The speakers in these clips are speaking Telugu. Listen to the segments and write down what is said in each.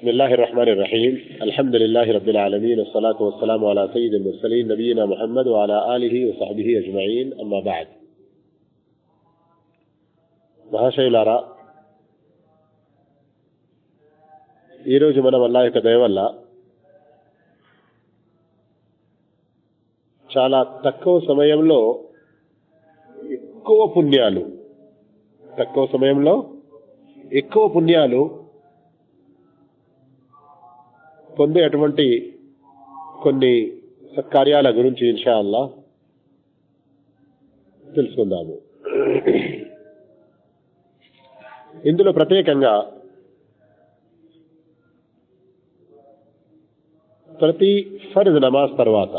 बिस्मिल्लाहिर्रहमानिर्रहीम अल्हम्दुलिल्लाहि रब्बिल आलमीन वस्सलातु वस्सलामु अला सय्यिदिल मुरसलीन नबीना मुहम्मद व अला आलिहि व सहबिहि अजमईन अम्मा बअद। మహాశయులారా, ఈరోజు మనం అల్లాహ్ యొక్క దయ వల్ల చాలా తక్కువ సమయంలో ఎక్కువ పుణ్యాలు పొందేటువంటి కొన్ని సత్కార్యాల గురించి ఇన్షా అల్లాహ్ తెలుసుకుందాము. ఇందులో ప్రత్యేకంగా ప్రతి ఫర్జ్ నమాజ్ తర్వాత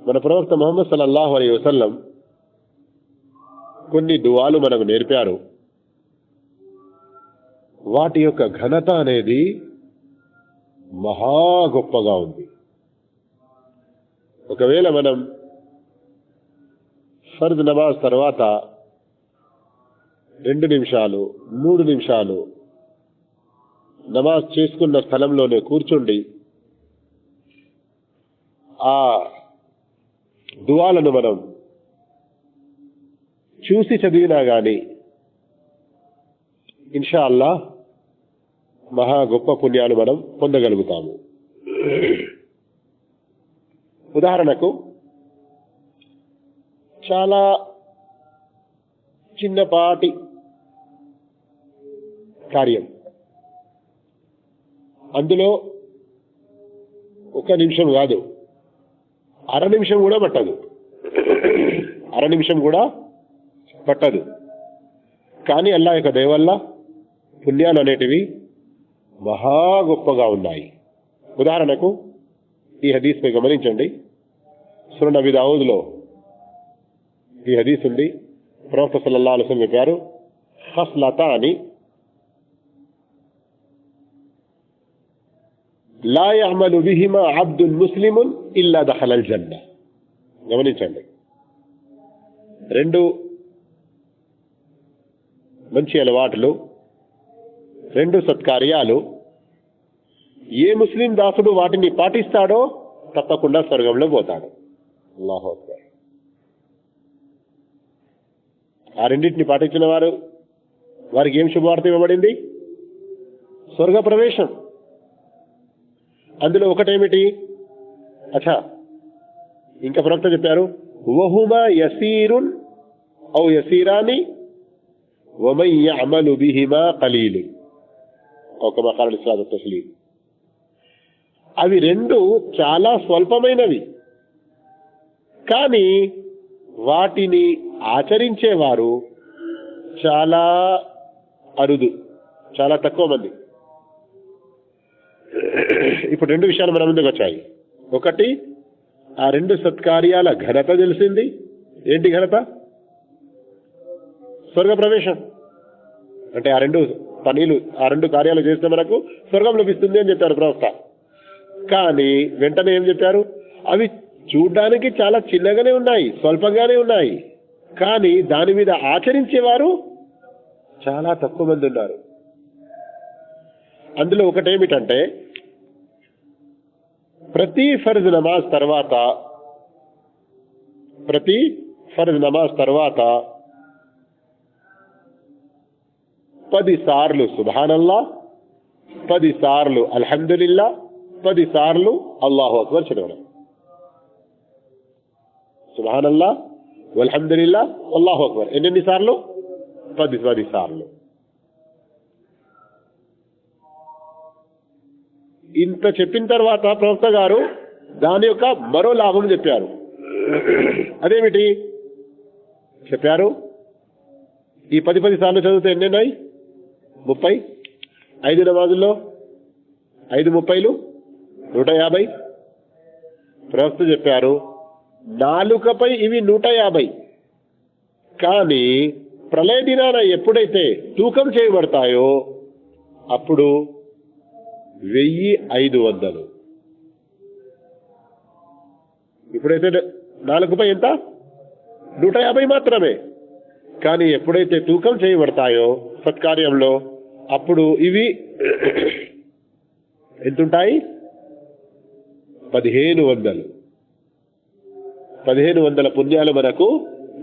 మన ప్రవక్త ముహమ్మద్ సల్లల్లాహు అలైహి వసల్లం కొన్ని దువాలు మనకు నేర్పారు. వాటి యొక్క ఘనత అనేది మహా గొప్పగా ఉంది. ఒకవేళ మనం ఫర్జ్ నమాజ్ తర్వాత 2 నిమిషాలు 3 నిమిషాలు నమాజ్ చేసుకున్న స్థలంలోనే కూర్చుండి ఆ దువాలను మనం చూసి చదివినా గాని ఇన్షా అల్లాహ్ మహా గొప్ప పుణ్యాలు మనం పొందగలుగుతాము. ఉదాహరణకు చాలా చిన్నపాటి కార్యం, అందులో 1 నిమిషం కాదు, అర నిమిషం కూడా పట్టదు. కానీ అల్లాహ్ యొక్క దయ వల్ల పుణ్యాలు అనేటివి మహా గొప్పగా ఉన్నాయి. ఉదాహరణకు ఈ హదీస్ పై గమనించండి. సునన్ అబీ దావూద్లో ఈ హదీస్ ఉంది. ప్రవక్త సల్లల్లాహు అలైహి వసల్లం చెప్పారు, ఖస్లతాని లా యఅమలు బిహిమా అబ్దుల్ ముస్లిమున్ ఇల్లా దఖలల్ జన్న. గమనించండి, 2 మంచి అలవాట్లు, 2 సత్కార్యాలు, ఏ ముస్లిం దాసుడు వాటిని పాటిస్తాడో తప్పకుండా స్వర్గంలో పోతాడు. అల్లాహు అక్బర్. ఆ రెండింటిని పాటించిన వారికి ఏం శుభవార్త ఇవ్వబడింది? స్వర్గ ప్రవేశం. అందులో ఒకటేమిటి? ఇంకా ప్రవక్త చెప్పారు, వహుమా యసీరున్ ఔ యసీరాని వమన్ యఅమలు బిహిమా ఖలీలున్ ఔ కమా ఖాల అలైహిస్సలాతు వస్సలాం. అవి 2 చాలా స్వల్పమైనవి, కానీ వాటిని ఆచరించేవారు చాలా అరుదు, చాలా తక్కువ మంది. ఇప్పుడు 2 విషయాలు మన ముందుకు వచ్చాయి. ఒకటి, ఆ 2 సత్కార్యాల ఘనత తెలిసింది. ఏంటి ఘనత? స్వర్గ ప్రవేశం. అంటే ఆ 2 కార్యాలు చేస్తే మనకు స్వర్గం లభిస్తుంది అని చెప్పారు ప్రవక్త. కానీ వెంటనే ఏం చెప్పారు? అవి చూడ్డానికి చాలా చిన్నగానే ఉన్నాయి, స్వల్పంగానే ఉన్నాయి, కానీ దాని మీద ఆచరించేవారు చాలా తక్కువ మంది ఉన్నారు. అందులో ఒకటేమిటంటే, ప్రతి ఫర్జ్ నమాజ్ తర్వాత 10 సార్లు సుబ్హానల్లాహ్, 10 సార్లు అల్హమ్దులిల్లాహ్, 10 సార్లు అల్లాహు అక్బర్ చదవడం. సుబ్హానల్లాహ్ వల్హమ్దులిల్లాహ్ అల్లాహు అక్బర్ ఎన్ని సార్లు? 10 సార్లు. ఇంత చెప్పిన తర్వాత ప్రవక్త గారు దాని యొక్క మరో లాభం చెప్పారు. అదేమిటి చెప్పారు? ఈ 10 సార్లు చదివితే ఎన్నున్నాయి? 30. 5 నమాజుల్లో 5 30లు 150. ప్రవక్త చెప్పారు, నాలుకపై ఇవి 150. కానీ ప్రళయ దినాన ఎప్పుడైతే తూకం చేయబడతాయో అప్పుడు 1500. ఇప్పుడైతే నాలుగుపై ఎంత? 150 మాత్రమే. కానీ ఎప్పుడైతే తూకం చేయబడతాయో సత్కార్యంలో అప్పుడు ఇవి ఎంతుంటాయి? 1500 పుణ్యాలు మనకు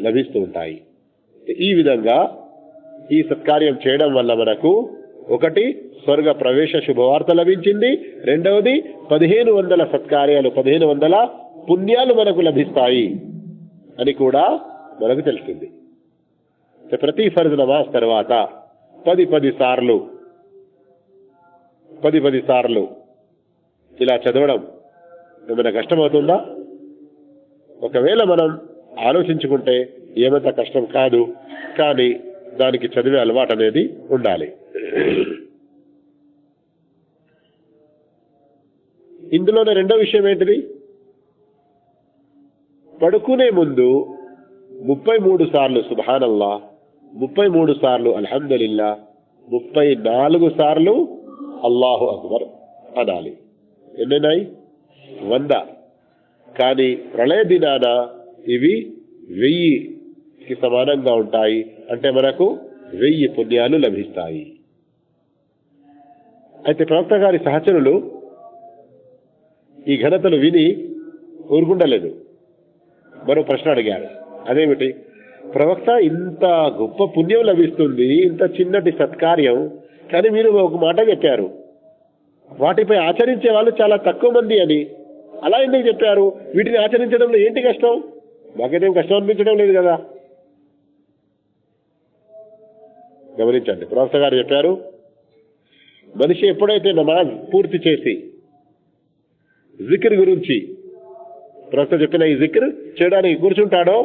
లభిస్తూ ఉంటాయి. ఈ విధంగా ఈ సత్కార్యం చేయడం వల్ల మనకు ఒకటి స్వర్గ ప్రవేశ శుభవార్త లభించింది, రెండవది 1500 సత్కార్యాలు 1500 పుణ్యాలు మనకు లభిస్తాయి అని కూడా మనకు తెలిసింది. ప్రతి ఫర్జ్ నమాజ్ తర్వాత 10 సార్లు ఇలా చదవడం ఏమైనా కష్టమవుతుందా? ఒకవేళ మనం ఆలోచించుకుంటే ఏమంత కష్టం కాదు, కానీ దానికి చదివే అలవాటు అనేది ఉండాలి. ఇందులోనే రెండో విషయం ఏంటిది? పడుకునే ముందు 33 సార్లు సుబ్హానల్లా, 33 సార్లు అల్హమ్దులిల్లా, 34 సార్లు అల్లాహు అక్బర్ అనాలి. ఎన్నైనాయి? 100. కానీ ప్రళయ దినాన ఇవి 1000కి సమానంగా ఉంటాయి. అంటే మనకు 1000 పుణ్యాలు లభిస్తాయి. అయితే ప్రవక్త గారి సహచరులు ఈ ఘనతలు విని ఊరుకుండలేదు. మరో ప్రశ్న అడిగారు. అదేమిటి? ప్రవక్త, ఇంత గొప్ప పుణ్యం లభిస్తుంది, ఇంత చిన్నటి సత్కార్యం, కానీ మీరు ఒక మాట చెప్పారు, వాటిపై ఆచరించే వాళ్ళు చాలా తక్కువ మంది అని. అలా ఎందుకు చెప్పారు? వీటిని ఆచరించడంలో ఏంటి కష్టం? మాకైతే కష్టం అనిపించడం లేదు కదా. గమనించండి, ప్రవక్త గారు చెప్పారు, మనిషి ఎప్పుడైతే నమాజ్ పూర్తి చేసి జిక్ర్ గురించి, ప్రవక్త చెప్పిన ఈ జిక్ర్ చేయడానికి కూర్చుంటాడో,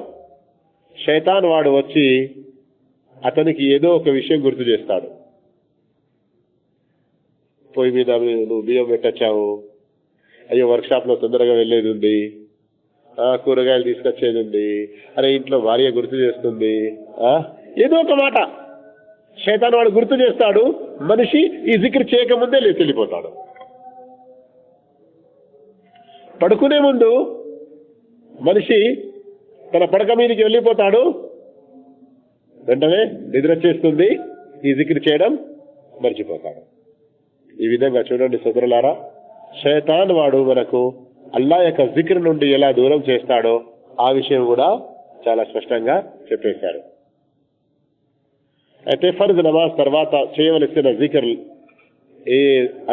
శైతాన్ వాడు వచ్చి అతనికి ఏదో ఒక విషయం గుర్తు చేస్తాడు. పొయ్యి మీద నువ్వు బియ్యం పెట్టచ్చావు, అయ్యో వర్క్షాప్ లో తొందరగా వెళ్ళేది ఉంది, కూరగాయలు తీసుకొచ్చేది ఉంది, అరే ఇంట్లో భార్య గుర్తు చేస్తుంది, ఏదో ఒక మాట శైతాన్ వాడు గుర్తు చేస్తాడు. మనిషి ఈ జిక్ర్ చేయకముందే లేచి వెళ్ళిపోతాడు. పడుకునే ముందు మనిషి తన పడక మీదకి వెళ్ళిపోతాడు, వెంటనే నిద్ర చేస్తుంది, ఈ జిక్ర్ చేయడం మర్చిపోతాడు. ఈ విధంగా చూడండి సోదరులారా, శైతాన్ వాడు మనకు అల్లా యొక్క జిక్ర్ నుండి ఎలా దూరం చేస్తాడో ఆ విషయం కూడా చాలా స్పష్టంగా చెప్పేశారు. అయితే ఫర్జ్ నమాజ్ తర్వాత చేయవలసిన జిక్ర్, ఏ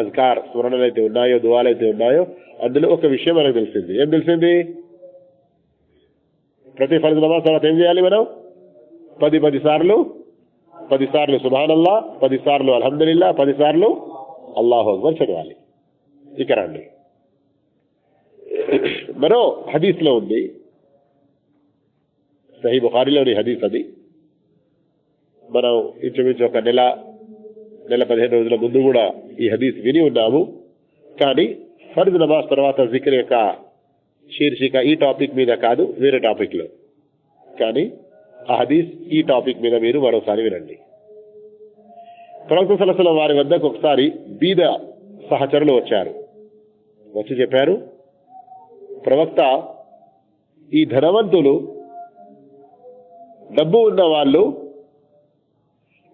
అజ్కార్ స్మరణలు అయితే ఉన్నాయో, దువాలు అయితే ఉన్నాయో, అందులో ఒక విషయం మనకు తెలిసింది. ఏం తెలిసింది? ప్రతి ఫర్జ్ నమాజ్ తర్వాత ఏం చేయాలి? మనం 10 సార్లు సుబ్హానల్లా, 10 సార్లు అల్హమ్దులిల్లా, 10 సార్లు అల్లాహు అక్బర్ చదవాలి. ఇక రండి, మరో హదీస్ లో ఉంది, సహీ బుఖారీలోని హదీస్ అది. మనం ఇంచుమించు ఒక నెల 15 రోజుల ముందు కూడా ఈ హదీస్ విని ఉన్నాము. కానీ ఫర్జ్ నమాజ్ తర్వాత జిక్ర్ యొక్క శీర్షిక ఈ టాపిక్ మీద కాదు, వేరే టాపిక్ లో. కానీ ఆ హదీస్ ఈ టాపిక్ మీద మీరు మరోసారి వినండి. ప్రవక్త సల్లల్లాహు అలైహి వసల్లం వారి వద్దకు ఒకసారి బీద సహచరులు వచ్చారు. వచ్చి చెప్పారు, ప్రవక్త, ఈ ధనవంతులు, డబ్బు ఉన్న వాళ్ళు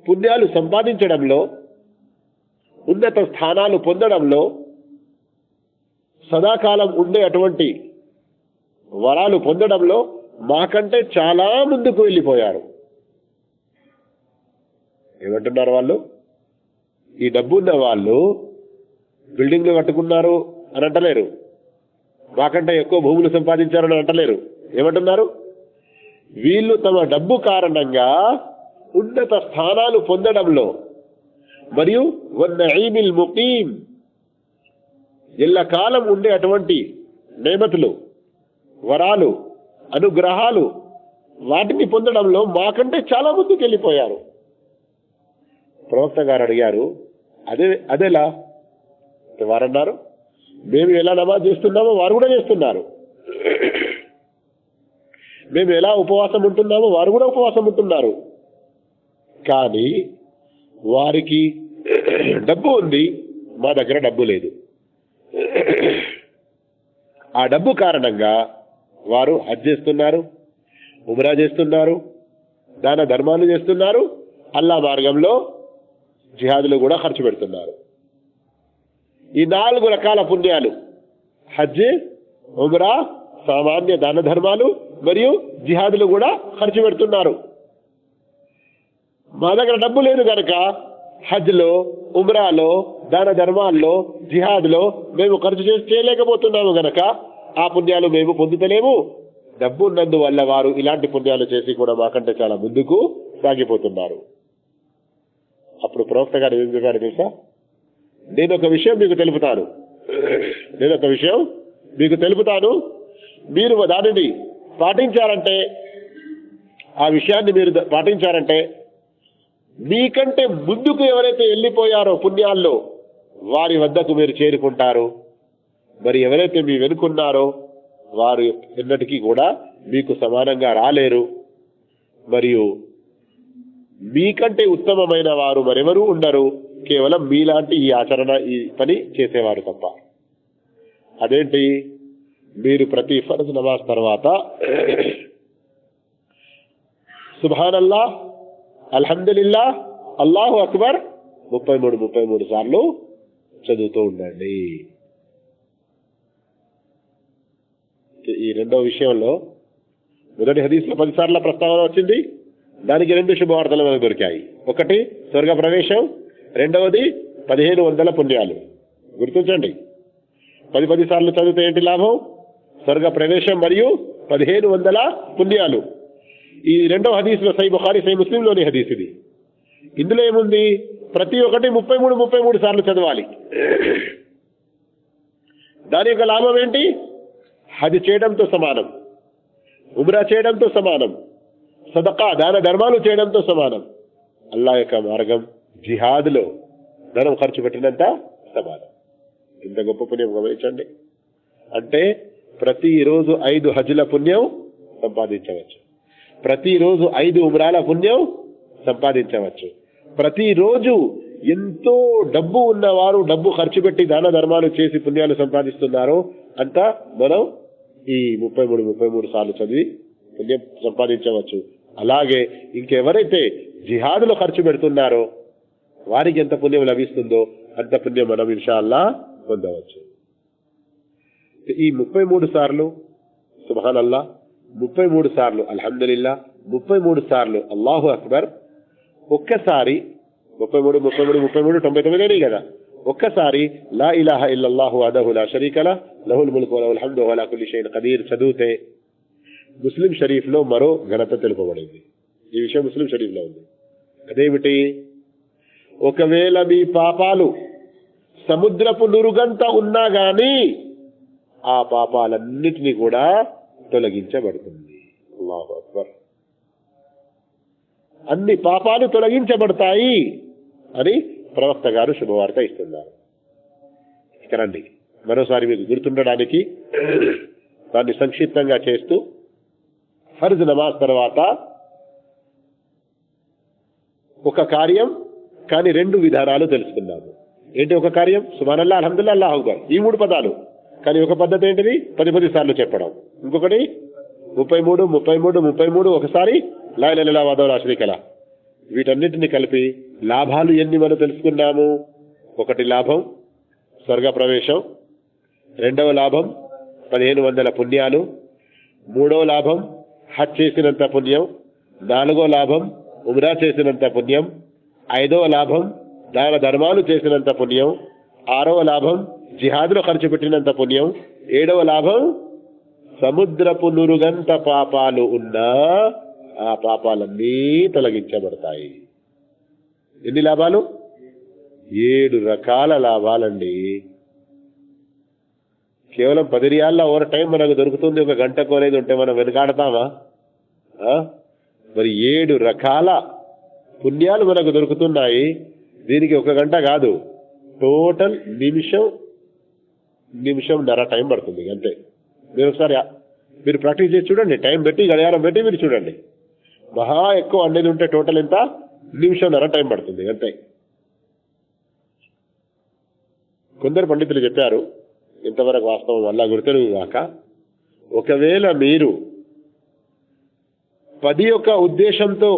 పుణ్యాలు సంపాదించడంలో, ఉన్నత స్థానాలు పొందడంలో, సదాకాలం ఉండే అటువంటి వరాలు పొందడంలో మాకంటే చాలా ముందుకు వెళ్ళిపోయారు. ఏమంటున్నారు వాళ్ళు? ఈ డబ్బు ఉన్న వాళ్ళు బిల్డింగ్లు కట్టుకున్నారు అని అంటలేరు, మాకంటే ఎక్కువ భూములు సంపాదించారని అంటలేరు. ఏమంటున్నారు? వీళ్ళు తమ డబ్బు కారణంగా ఉన్నత స్థానాలు పొందడంలో మరియు వన్నఈమిల్ ముకీమ్, ఎల్లకాలం ఉండే అటువంటి నేమతులు, వరాలు, అనుగ్రహాలు, వాటిని పొందడంలో మాకంటే చాలా ముందుకు వెళ్ళిపోయారు. ప్రవక్త గారు అడిగారు, అదేలా? వారన్నారు, మేము ఎలా నమాజ్ చేస్తున్నామో వారు కూడా చేస్తున్నారు, మేము ఎలా ఉపవాసం ఉంటున్నామో వారు కూడా ఉపవాసం ఉంటున్నారు. కానీ వారికి డబ్బు ఉంది, మా దగ్గర డబ్బు లేదు. ఆ డబ్బు కారణంగా వారు హజ్ చేస్తున్నారు, ఉమ్రా చేస్తున్నారు, దాన ధర్మాలు చేస్తున్నారు, అల్లా మార్గంలో జిహాదులు కూడా ఖర్చు పెడుతున్నారు. ఈ 4 రకాల పుణ్యాలు హజ్, ఉమ్రా, సామాన్య దాన ధర్మాలు మరియు జిహాదులు కూడా ఖర్చు పెడుతున్నారు. మా దగ్గర డబ్బు లేదు కనుక హజ్లో, ఉమ్రాలో, దాన ధర్మాల్లో, జిహాద్లో మేము ఖర్చు చేయలేకపోతున్నాము గనక ఆ పుణ్యాలు మేము పొందుతలేము. డబ్బు ఉన్నందువల్ల వారు ఇలాంటి పుణ్యాలు చేసి కూడా మాకంటే చాలా ముందుకు సాగిపోతున్నారు. అప్పుడు ప్రవక్త గారు ఏం చెప్పారు తెలుసా? నేను ఒక విషయం మీకు తెలుపుతాను, మీరు దానిని పాటించారంటే, ఆ విషయాన్ని మీరు పాటించారంటే మీకంటే ముందుకు ఎవరైతే వెళ్ళిపోయారో పుణ్యాల్లో వారి వద్దకు మీరు చేరుకుంటారు. మరి ఎవరైతే మీ వెనుకున్నారో వారు ఎన్నటికీ కూడా మీకు సమానంగా రాలేరు. మరియు మీకంటే ఉత్తమమైన వారు మరెవరూ ఉండరు, కేవలం మీలాంటి ఈ ఆచరణ, ఈ పని చేసేవారు తప్ప. అదేంటి? మీరు ప్రతి ఫర్జ్ నమాజ్ తర్వాత సుబ్హానల్లా, అల్హమ్దులిల్లా, అల్లాహు అక్బర్ 33 సార్లు చదువుతూ ఉండండి. ఈ రెండో విషయంలో మొదటి హదీస్లో 10 సార్ల ప్రస్తావన వచ్చింది. దానికి 2 శుభవార్తలు మనకు దొరికాయి. ఒకటి స్వర్గ ప్రవేశం, రెండవది 1500 పుణ్యాలు. గుర్తించండి, 10 సార్లు చదివితే ఏంటి లాభం? స్వర్గ ప్రవేశం మరియు 1500 పుణ్యాలు. ఈ రెండో హదీస్లో సహీ బుఖారీ, సహీ ముస్లింలోని హదీస్ ఇది. ఇందులో ఏముంది? ప్రతి ఒక్కటి 33 సార్లు చదవాలి. దాని యొక్క లాభం ఏంటి? హజ్ చేయడంతో సమానం, ఉమ్రా చేయడంతో సమానం, సదకా దాన ధర్మాలు చేయడంతో సమానం, అల్లా యొక్క మార్గం జిహాద్లో ధనం ఖర్చు పెట్టినంత సమానం. ఇంత గొప్ప పుణ్యం గమనించండి. అంటే ప్రతిరోజు 5 హజ్ల పుణ్యం సంపాదించవచ్చు, ప్రతిరోజు 5 ఉమ్రాల పుణ్యం సంపాదించవచ్చు. ప్రతిరోజు ఎంతో డబ్బు ఉన్నవారు డబ్బు ఖర్చు పెట్టి దాన ధర్మాలు చేసి పుణ్యాలు సంపాదిస్తున్నారో అంత మనం ఈ 33 సార్లు చదివి పుణ్యం సంపాదించవచ్చు. అలాగే ఇంకెవరైతే జిహాదులో ఖర్చు పెడుతున్నారో వారికి ఎంత పుణ్యం లభిస్తుందో అంత పుణ్యం మనం ఇన్షాల్లా పొందవచ్చు. ఈ 33 సార్లు సుబ్హానల్లా, 33 సార్లు అల్హమ్దులిల్లా, 33 సార్లు అల్లాహు అక్బర్, ఒక్కసారి 33 99 కదా, ఒక్కసారి లా ఇలాహ ఇల్లల్లాహు వహదహు లా షరీక లహ్ లహుల్ ముల్కు వలహుల్ హమ్దు వహువ అలా కుల్లి షైఇన్ ఖదీర్ చదివితే ముస్లిం షరీఫ్లో మరో ఘనత తెలుపబడింది. ఈ విషయం ముస్లిం షరీఫ్లో ఉంది. అదేమిటి? ఒకవేళ మీ పాపాలు సముద్రపు నురుగంత ఉన్నా గాని ఆ పాపాలన్నిటినీ కూడా తొలగించబడుతుంది. అల్లాహు అక్బర్. అన్ని పాపాలు తొలగించబడతాయి అని ప్రవక్త గారు శుభవార్త ఇస్తున్నారు. ఇక రండి, మరోసారి మీకు గుర్తుండడానికి దాన్ని సంక్షిప్తంగా చేస్తూ ఫర్జ్ నమాజ్ తర్వాత ఒక కార్యం కానీ 2 విధానాలు తెలుసుకున్నాము. ఏంటి ఒక కార్యం? సుబ్హానల్లాహ్, అల్హమ్దులిల్లాహ్, అల్లాహు అక్బర్, ఈ 3 పదాలు. కానీ ఒక పద్ధతి ఏంటిది? 10 సార్లు చెప్పడం. ఇంకొకటి 33 ఒకసారి లా ఇలాహ ఇల్లల్లాహు వహదహు లా షరీక లహ్. వీటన్నిటిని కలిపి లాభాలు ఎన్ని మనం తెలుసుకున్నాము. ఒకటి లాభం స్వర్గ ప్రవేశం, రెండవ లాభం 1500 పుణ్యాలు, మూడవ లాభం హజ్ చేసినంత పుణ్యం, నాలుగో లాభం ఉమ్రా చేసినంత పుణ్యం, ఐదవ లాభం దాన ధర్మాలు చేసినంత పుణ్యం, ఆరవ లాభం జిహాద్లో ఖర్చు పెట్టినంత పుణ్యం, ఏడవ లాభం సముద్రపు నురుగంత పాపాలు ఉన్నా ఆ పాపాలన్నీ తొలగించబడతాయి. ఎన్ని లాభాలు? 7 రకాల లాభాలండి. కేవలం 10 రియాల్ల ఓవర్ టైం మనకు దొరుకుతుంది, ఒక గంట కోలేదు ఉంటే మనం వెనకాడతామా? మరి 7 రకాల పుణ్యాలు మనకు దొరుకుతున్నాయి. దీనికి 1 గంట కాదు, టోటల్ నిమిషంన్నర టైం పడుతుంది అంతే. మీరు ఒకసారి మీరు ప్రాక్టీస్ చేసి చూడండి, టైం పెట్టి గడియారం పెట్టి మీరు చూడండి. మహా ఎక్కువ అనేది ఉంటే టోటల్ ఎంత? నిమిషంన్నర టైం పడుతుంది అంతే. కొందరు పండితులు చెప్పారు, ఇంతవరకు వాస్తవం వల్ల గుర్తులు కాక, ఒకవేళ మీరు 10 యొక్క ఉద్దేశంతో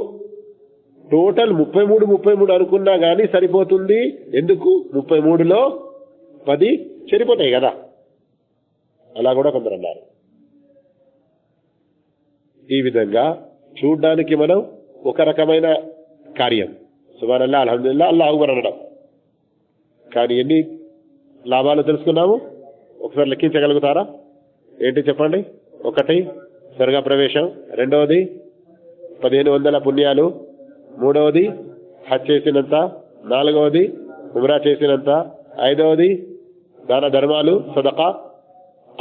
టోటల్ 33 అనుకున్నా కానీ సరిపోతుంది. ఎందుకు 33లో 10 చెడిపోతాయి కదా, అలా కూడా కొందరు అన్నారు. ఈ విధంగా చూడ్డానికి మనం ఒక రకమైన కార్యం సుబ్హానల్లాహ్ అల్హమ్దులిల్లాహ్ అల్లాహు అక్బర్ అనడం, కానీ ఎన్ని లాభాలు తెలుసుకున్నాము ఒకసారి లెక్కించగలుగుతారా? ఏంటి చెప్పండి. 1 స్వర్గ ప్రవేశం, 2వది 1500 పుణ్యాలు, 3వది హజ్ చేసినంత, 4వది ఉమ్రా చేసినంత, 5వది దాన ధర్మాలు సదకా,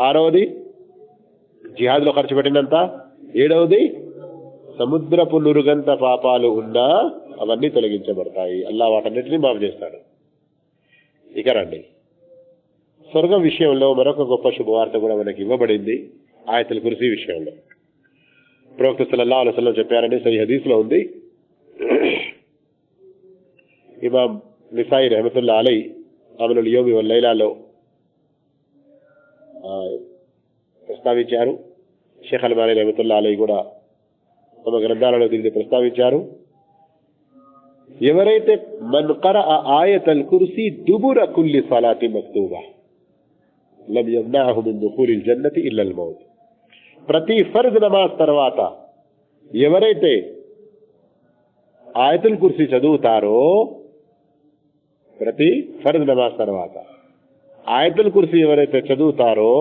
6వది జిహాద్లో ఖర్చు పెట్టినంత, 7వది సముద్రపు నురుగంత పాపాలు ఉన్నా అవన్నీ తొలగించబడతాయి. అల్లాహ్ వాటన్నిటినీ మాఫ్ చేస్తాడు. ఇక రండి, స్వర్గం విషయంలో మరొక గొప్ప శుభవార్త కూడా మనకి ఇవ్వబడింది. ఆయతుల్ కుర్సీ విషయంలో ప్రవక్త సల్లల్లాహు అలైహి వసల్లం చెప్పారని సహీహ్ హదీస్లో ఉంది. ఇమాం నిసాయి రహమతుల్లాహి అలైహి అమలుల్ యౌమి వల్ లైలాలో ప్రస్తావించారు. షేఖ్ అల్బానీ రహమతుల్లాహి అలైహి కూడా తమ గ్రంథాలలో దీన్ని ప్రస్తావించారు. ఎవరైతే మన్ ఖరఅ ఆయతుల్ కుర్సీ దుబుర కుల్లి సలాతి మక్తూబా లం యమ్నఅహు మిన్ దుఖూలిల్ జన్నతి ఇల్లల్ మౌత్. ప్రతి ఫర్జ్ నమాజ్ తర్వాత ఎవరైతే ఆయతుల్ కుర్సీ చదువుతారో, ప్రతి ఫర్జ్ నమాజ్ తర్వాత ఆయతుల్ కుర్సీ ఎవరైతే చదువుతారో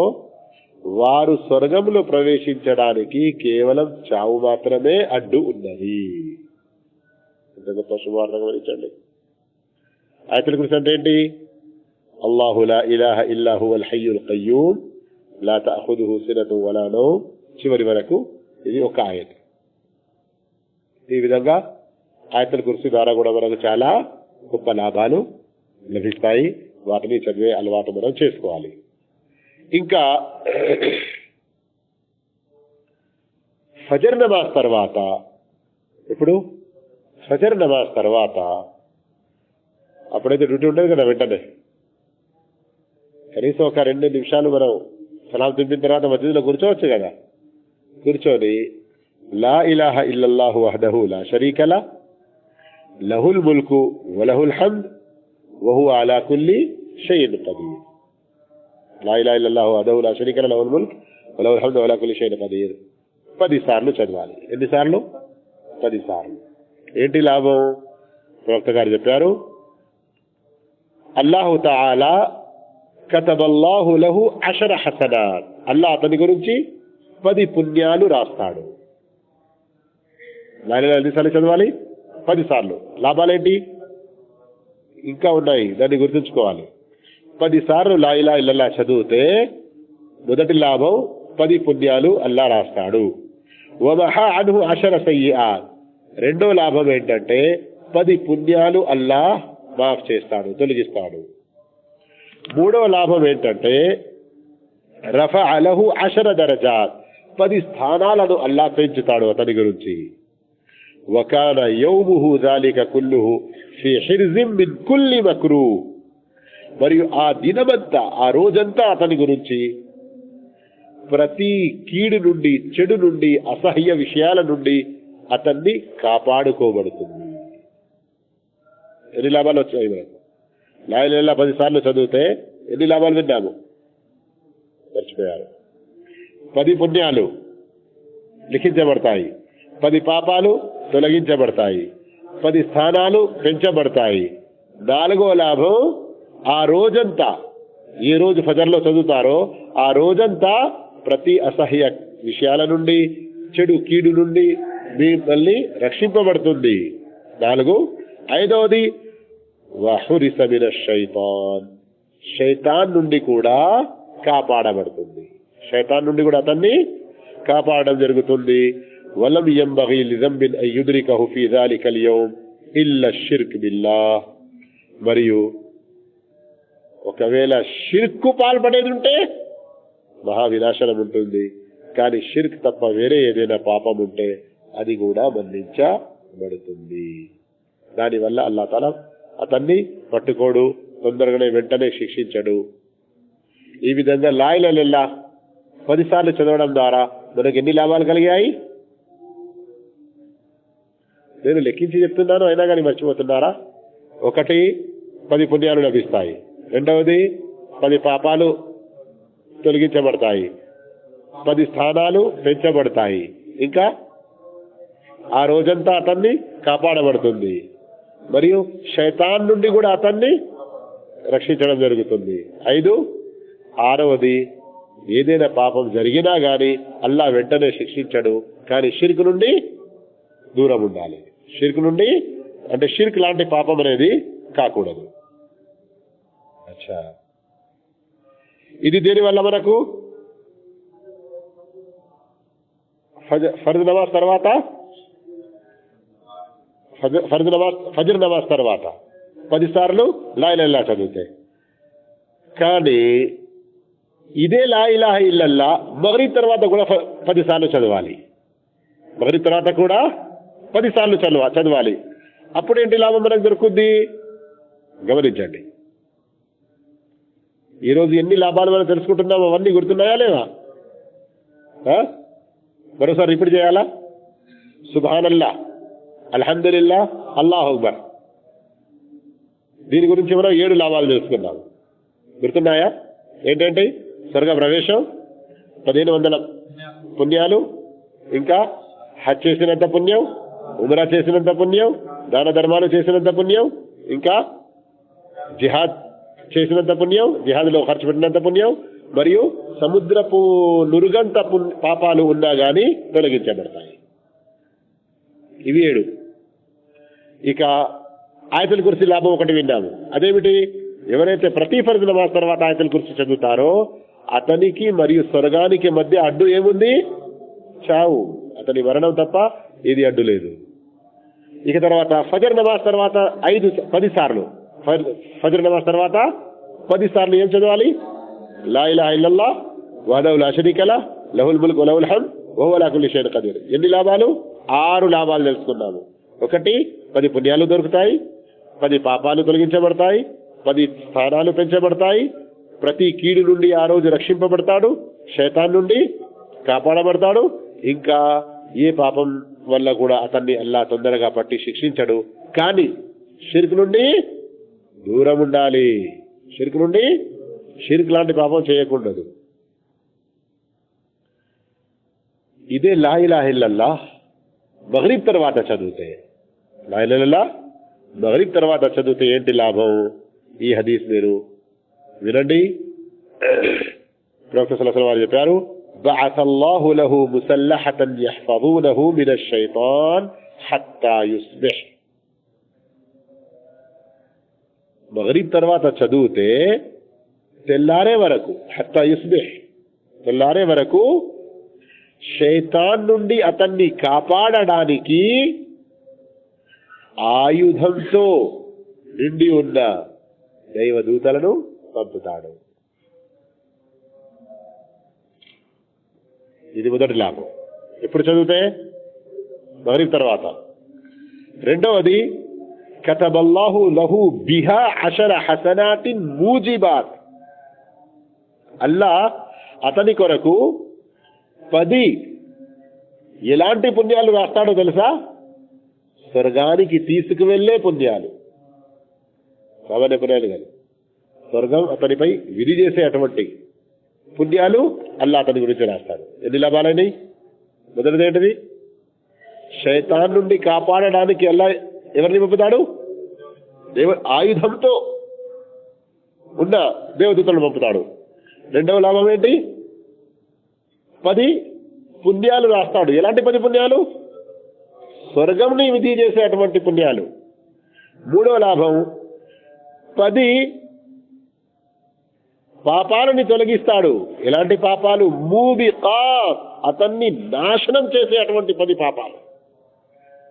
వారు స్వర్గంలో ప్రవేశించడానికి కేవలం చావు మాత్రమే అడ్డు ఉన్నది. ఎంత గొప్ప శుభవార్త గమనించండి. ఆయతుల్ కుర్సీ అంటే ఏంటి? అల్లాహు లా ఇలాహ ఇల్లా హువల్ హయ్యుల్ ఖయ్యూమ్ లా తఅఖుదుహు సినతున్ వలా నౌమ్ చివరి వరకు ఇది ఒక ఆయత్. ఈ విధంగా ఆయతుల్ కుర్సీ ద్వారా కూడా మనకు చాలా గొప్ప లాభాలు లభిస్తాయి. వాటిని చదివే అలవాటు మనం చేసుకోవాలి. ఇంకా ఫజర్ నమాజ్ తర్వాత, ఇప్పుడు ఫజర్ నమాజ్ తర్వాత అప్పుడైతే డ్యూటీ ఉండదు కదా, వెంటనే కనీసం ఒక 2 నిమిషాలు మనం సలాం తింపిన తర్వాత మస్జిద్లో కూర్చోవచ్చు కదా. కూర్చొని లా ఇలాహ ఇల్లల్లాహు వహ్దహు లా షరీక లహ్ లహుల్ ముల్కు వలహుల్ హమ్ద్ వహువ అలా కుల్లి షైఇన్ ఖదీర్. లా ఇలాహ ఇల్లల్లాహు వహ్దహు లా షరీక లహ్ లహుల్ ముల్క్ వలహుల్ హమ్ద్ వలా కుల్లి షైఇన్ ఖదీర్ 10 సార్లు చదవాలి. ఎన్నిసార్లు? 10 సార్లు. ఏంటి లాభం? ప్రవక్త గారు చెప్పారు, అల్లాహు తఆలా కతబల్లాహు లహు 10 హసనాత్. అల్లాహ్ అతని గురించి 10 పుణ్యాలు రాస్తాడు. లా ఇలాహ ఎన్నిసార్లు చదవాలి? 10 సార్లు. లాభాలేంటి? ఇంకా ఉన్నాయి, దాన్ని గుర్తుంచుకోవాలి. 10 సార్లు లా ఇలాహ ఇల్లల్లాహ్ చదివితే మొదటి లాభం 10 పుణ్యాలు అల్లాహ్ రాస్తాడు. వమహా అన్హు 10 సయ్యిఆత్. రెండో లాభం ఏంటంటే 10 పుణ్యాలు అల్లాహ్ మాఫ్ చేస్తాడు, తొలగిస్తాడు. మూడో లాభం ఏంటంటే రఫఅ లహు 10 దరజాత్. 10 స్థానాలను అల్లాహ్ పెంచుతాడు అతని గురించి. వకాన యౌముహు జాలిక కుల్లుహు ఫీ హిర్జిం మిన్ కుల్లి మక్రూహ్. మరియు ఆ దినమంతా, ఆ రోజంతా అతని గురించి ప్రతి కీడు నుండి, చెడు నుండి, అసహ్య విషయాల నుండి అతన్ని కాపాడుకోబడుతుంది. ఎన్ని లాభాలు వచ్చాయి మనకు? లా ఇలాహ ఇల్లల్లాహ్ 10 సార్లు చదివితే ఎన్ని లాభాలు విన్నాము? మర్చిపోయారు. 10 పుణ్యాలు లిఖించబడతాయి, 10 పాపాలు తొలగించబడతాయి, 10 స్థానాలు పెంచబడతాయి. 4వ లాభం, ఆ రోజంతా, ఏ రోజు ఫజర్లో చదువుతారో ఆ రోజంతా ప్రతి అసహ్య విషయాల నుండి, చెడు కీడు నుండి మిమ్మల్ని రక్షింపబడుతుంది. 4. 5వది వహురిస మినష్ షైతాన్. షైతాన్ నుండి కూడా కాపాడబడుతుంది. షైతాన్ నుండి కూడా అతన్ని కాపాడడం జరుగుతుంది. వలం యంబగీ లిజంబిన్ అన్ యుద్రికహు ఫీ జాలికల్ యౌమ్ ఇల్లా షిర్క్ బిల్లాహ్. మరియు ఒకవేళ షిర్కు పాల్పడేది ఉంటే మహావినాశనం ఉంటుంది. కానీ షిర్క్ తప్ప వేరే ఏదైనా పాపం ఉంటే అది కూడా మన్నించబడుతుంది. దానివల్ల అల్లాహ్ తఆలా అతన్ని పట్టుకోడు, తొందరగానే వెంటనే శిక్షించడు. ఈ విధంగా లా ఇలాహ ఇల్లల్లాహ్ 10 సార్లు చదవడం ద్వారా మనకు ఎన్ని లాభాలు కలిగాయి? నేను లెక్కించి చెప్తున్నాను, అయినా కానీ మర్చిపోతున్నారా? 1 10 పుణ్యాలు లభిస్తాయి. రెండవది 10 పాపాలు తొలగించబడతాయి. 10 స్థానాలు పెంచబడతాయి. ఇంకా ఆ రోజంతా అతన్ని కాపాడబడుతుంది. మరియు శైతాన్ నుండి కూడా అతన్ని రక్షించడం జరుగుతుంది. 5 6వది ఏదైనా పాపం జరిగినా గాని అల్లా వెంటనే శిక్షించడు. కానీ షిర్క్ నుండి దూరం ఉండాలి. షిర్క్ నుండి అంటే షిర్క్ లాంటి పాపం అనేది కాకూడదు. అచ్చా, ఇది దేనివల్ల మనకు ఫర్జ్ నమాజ్ తర్వాత ఫజర్ నమాజ్ తర్వాత 10 సార్లు లా ఇలాహ ఇల్లల్లాహ్ చదివితే. కానీ ఇదే లా ఇలాహ ఇల్లల్లాహ్ మగ్రిబ్ తర్వాత కూడా 10 సార్లు చదవాలి. మగ్రిబ్ తర్వాత కూడా 10 సార్లు చదవాలి. అప్పుడేంటి లాభం మనకు దొరుకుద్ది? గమనించండి. ఈరోజు ఎన్ని లాభాలు మనం తెలుసుకుంటున్నామో అవన్నీ గుర్తున్నాయా లేదా? మరోసారి రిపీట్ చేయాలా? సుబ్హానల్లాహ్, అల్హమ్దులిల్లాహ్, అల్లాహు అక్బర్. దీని గురించి మనం 7 లాభాలు తెలుసుకున్నాం. గుర్తున్నాయా? ఏంటంటే స్వర్గ ప్రవేశం, 1500 పుణ్యాలు, ఇంకా హజ్ చేసినంత పుణ్యం, ఉమ్రా చేసినంత పుణ్యం, దాన ధర్మాలు చేసినంత పుణ్యం, ఇంకా జిహాద్ చేసినంత పుణ్యం, జిహాద్లో ఖర్చు పెట్టినంత పుణ్యం, మరియు సముద్రపు నురుగంత పాపాలు ఉన్నా గాని తొలగించబడతాయి. ఇవి 7. ఇక ఆయతుల్ కుర్సీ లాభం ఒకటి విన్నాము. అదేమిటి? ఎవరైతే ప్రతి ఫర్జ్ నమాజ్ తర్వాత ఆయతుల్ కుర్సీ చదువుతారో అతనికి మరియు స్వర్గానికి మధ్య అడ్డు ఏముంది? చావు. అతని మరణం తప్ప ఇది అడ్డు లేదు. ఇక తర్వాత ఫజర్ నమాజ్ తర్వాత 10 సార్లు ఫజర్ నమాజ్ తర్వాత 10 సార్లు ఏం చదవాలి? లా ఇలాహ ఇల్లల్లాహ్ వహదహు లా షరీక లహ్ లహుల్ ముల్క్ వ లహుల్ హమ్ద్ వ హువ అలా కుల్లి షైఇన్ ఖదీర్. ఎన్ని లాభాలు? 6 లాభాలు తెలుసుకున్నాము. 1 10 పుణ్యాలు దొరుకుతాయి, 10 పాపాలు తొలగించబడతాయి, 10 స్థానాలు పెంచబడతాయి, ప్రతి కీడు నుండి ఆ రోజు రక్షింపబడతాడు, శైతాన్ నుండి కాపాడబడతాడు, ఇంకా ఏ పాపం వల్ల కూడా అతన్ని అల్లా తొందరగా పట్టి శిక్షించడు. కానీ షిర్క్ నుండి దూరం ఉండాలి. షిర్క్ లాంటి పాపం చేయకూడదు. ఇదే లా ఇలాహ ఇల్లల్లాహ్ మగ్రిబ్ తర్వాత చదివితే, లా ఇలాహ ఇల్లల్లాహ్ మగ్రిబ్ తర్వాత చదివితే ఏంటి లాభం? ఈ హదీస్ మీరు వినండి. ప్రవక్త సల్లల్లాహు అలైహి వసల్లం వారు చెప్పారు, బఅస అల్లాహు లహు ముసల్లహతన్ యహ్ఫజూనహు మినష్ షైతాన్ హత్తా యుస్బిహ్. మగ్రిబ్ తర్వాత చదివితే తెల్లారే వరకు, హత్తా యుస్బిహ్, తెల్లారే వరకు శైతాన్ నుండి అతన్ని కాపాడడానికి ఆయుధంతో నిండి ఉన్న దైవదూతలను పంపుతాడు. ఇది మొదటి లాభం. ఎప్పుడు చదివితే? మగ్రిబ్ తర్వాత. రెండవది కతబల్లాహు లహు బిహా 10 హసనాతిన్ మూజిబాత్. అల్లా అతని కొరకు 10 ఎలాంటి పుణ్యాలు రాస్తాడో తెలుసా? స్వర్గానికి తీసుకువెళ్లే పుణ్యాలు. సామాన్య పుణ్యాలు కాదు, స్వర్గం అతనిపై విధి చేసే అటువంటి పుణ్యాలు అల్లా అతని గురించి రాస్తాడు. ఎన్ని లాభాలని? మొదటిది ఏంటిది? శైతాన్ నుండి కాపాడడానికి అల్లా ఎవరిని పంపుతాడు? ఆయుధంతో ఉన్న దేవదూతలను పంపుతాడు. రెండవ లాభం ఏంటి? 10 పుణ్యాలు రాస్తాడు. ఎలాంటి 10 పుణ్యాలు? స్వర్గంని విధి చేసే అటువంటి పుణ్యాలు. మూడవ లాభం 10 పాపాలని తొలగిస్తాడు. ఎలాంటి పాపాలు? మూబికాత్, అతన్ని నాశనం చేసే అటువంటి 10 పాపాలు.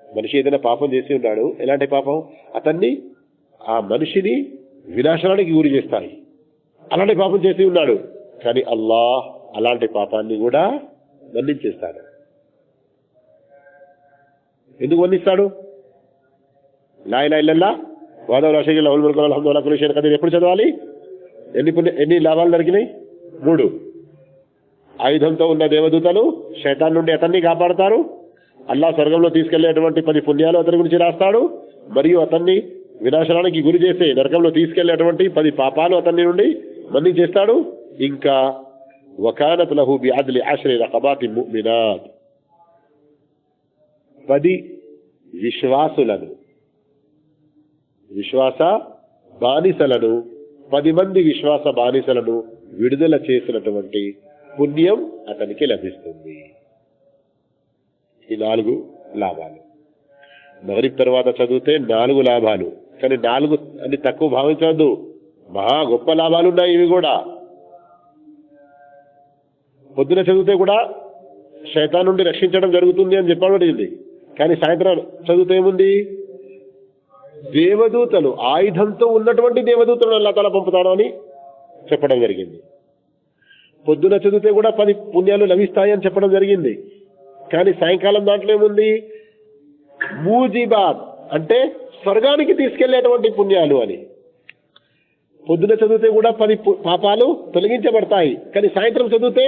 మనిషి ఏదైనా పాపం చేసి ఉన్నాడు, ఎలాంటి పాపం? అతన్ని, ఆ మనిషిని వినాశనానికి గురి చేస్తాయి. అలాంటి పాపం చేసి ఉన్నాడు, కానీ అల్లాహ్ అలాంటి పాపాన్ని కూడా మన్నించేస్తాడు. ఎందుకు మన్నిస్తాడు? లా ఇలాహ ఇల్లల్లాహ్ వహదహు లా షరీక లహు లహుల్ ముల్క్ వల్ హమ్దు వ అలా కుల్లి షైఇన్ ఖదీర్ ఎప్పుడు చదవాలి? ఎన్ని లాభాలు దొరికినాయి? 3. ఆయుధంతో ఉన్న దేవదూతలు శైతాన్ నుండి అతన్ని కాపాడతారు. అల్లా స్వర్గంలో తీసుకెళ్లేటువంటి 10 పుణ్యాలు అతని గురించి రాస్తాడు, మరియు అతన్ని వినాశనానికి గురి చేసే నరకంలో తీసుకెళ్లేటువంటి 10 పాపాలు అతన్ని నుండి మన్నించేస్తాడు. ఇంకా వకానత్ లహు బిఅద్లి 10 రకబాతి ముమినాత్, 10 విశ్వాసులను, విశ్వాస బానిసలను, 10 మంది విశ్వాస బానిసలను విడుదల చేసినటువంటి పుణ్యం అతనికి లభిస్తుంది. ఈ 4 లాభాలు. మగరిబ్ తర్వాత చదివితే 4 లాభాలు, కానీ 4 అని తక్కువ భావించవద్దు, మహా గొప్ప లాభాలు ఉన్నాయి. ఇవి కూడా పొద్దున చదివితే కూడా శైతాన్ నుండి రక్షించడం జరుగుతుంది అని చెప్పబడింది. కానీ సాయంత్రం చదివితే ఏముంది? దేవదూతలు, ఆయుధంతో ఉన్నటువంటి దేవదూతలను అల్లాహ్ తాలా పంపుతాడు అని చెప్పడం జరిగింది. పొద్దున చదివితే కూడా 10 పుణ్యాలు లభిస్తాయి అని చెప్పడం జరిగింది. కానీ సాయంకాలం దాంట్లో ఏముంది? మూజిబాత్ అంటే స్వర్గానికి తీసుకెళ్లేటువంటి పుణ్యాలు అని. పొద్దున చదివితే కూడా 10 పాపాలు తొలగించబడతాయి, కానీ సాయంత్రం చదివితే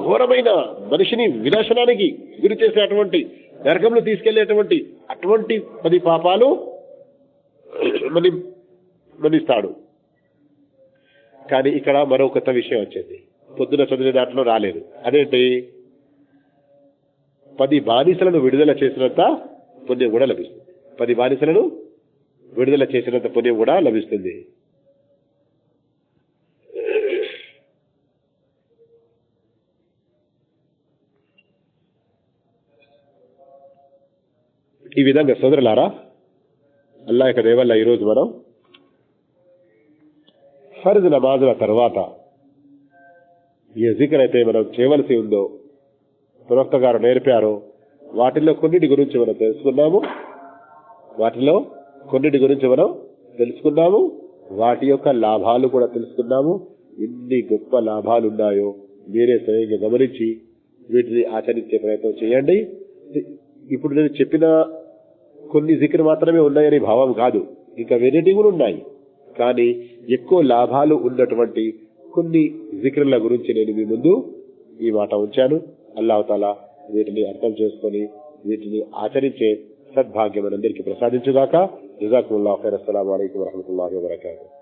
ఘోరమైన మనిషిని వినాశనానికి గురి చేసేటువంటి నరకంలో తీసుకెళ్లేటువంటి అటువంటి 10 పాపాలు మన్నిస్తాడు. కానీ ఇక్కడ మరో కొత్త విషయం వచ్చింది, పొద్దున చదివే దాంట్లో రాలేదు. అదేంటి? 10 బానిసలను విడుదల చేసినంత పుణ్యం కూడా లభిస్తుంది. 10 బానిసలను విడుదల చేసినంత పుణ్యం కూడా లభిస్తుంది. ఈ విధంగా సోదరులారా, అల్లా యొక్క దయ వల్ల ఈరోజు మనం ఫర్జ్ నమాజుల తర్వాత ఏ జిక్ర్ అయితే మనం చేయవలసి ఉందో ప్రవక్త గారు నేర్పారో వాటిల్లో కొన్నిటి గురించి మనం తెలుసుకున్నాము. వాటి యొక్క లాభాలు కూడా తెలుసుకున్నాము. ఎన్ని గొప్ప లాభాలు ఉన్నాయో మీరే స్వయంగా గమనించి వీటిని ఆచరించే ప్రయత్నం చేయండి. ఇప్పుడు నేను చెప్పిన కొన్ని జిక్ర్ మాత్రమే ఉన్నాయని భావం కాదు, ఇంకా వేరేటి కూడా ఉన్నాయి. కానీ ఎక్కువ లాభాలు ఉన్నటువంటి కొన్ని జిక్రుల గురించి నేను మీ ముందు ఈ మాట ఉంచాను. అల్లాహ్ తాలా వీటిని అర్థం చేసుకొని వీటిని ఆచరించే సద్భాగ్యం మనందరికీ ప్రసాదించుగాక. జజాకుముల్లాహు ఖైర్. అస్సలాము అలైకుం వరహ్మతుల్లాహి వబరకాతుహు.